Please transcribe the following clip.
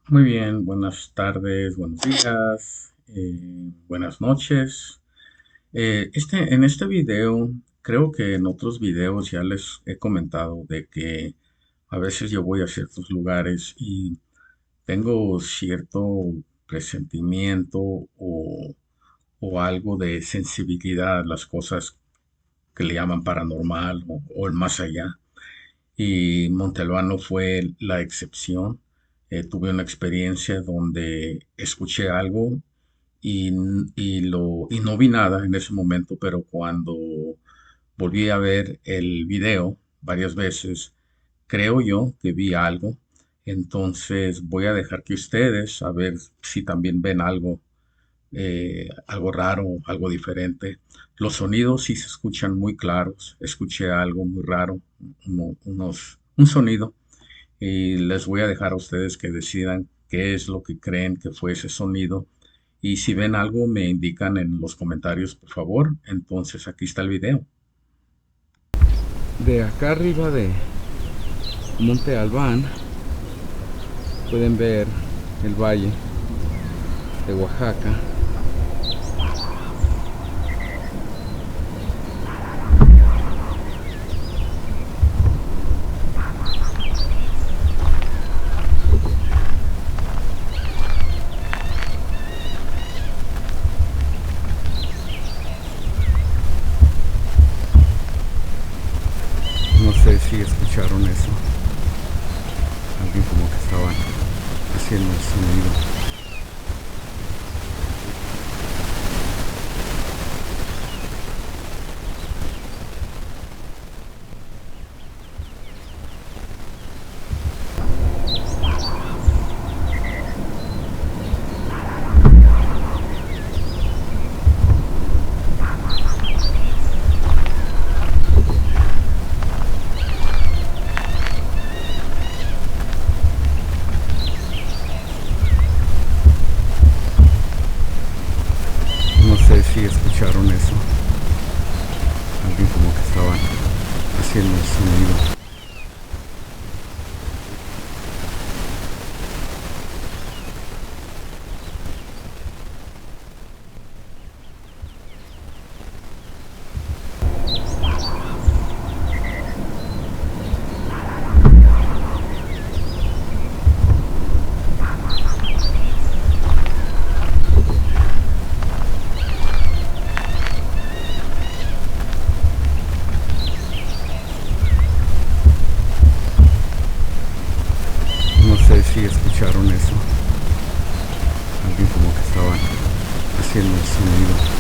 Muy bien, buenas tardes, buenos días, buenas noches. En este video, creo que en otros videos ya les he comentado de que a veces yo voy a ciertos lugares y tengo cierto presentimiento o algo de sensibilidad a las cosas que le llaman paranormal o el más allá. Y Montalbano fue la excepción. Tuve una experiencia donde escuché algo y, y no vi nada en ese momento, pero cuando volví a ver el video varias veces, creo yo que vi algo. Entonces voy a dejar que ustedes a ver si también ven algo, algo raro, algo diferente. Los sonidos sí se escuchan muy claros. Escuché algo muy raro, un sonido, y les voy a dejar a ustedes que decidan qué es lo que creen que fue ese sonido. Y si ven algo, me indican en los comentarios, por favor. Entonces aquí está el video. De acá arriba de Monte Albán pueden ver el valle de Oaxaca. No sé si escucharon eso. Alguien como que estaba haciendo el sonido. No sé si escucharon eso. Alguien como que estaba haciendo el sonido. No sé si escucharon eso. Alguien como que estaba haciendo el sonido.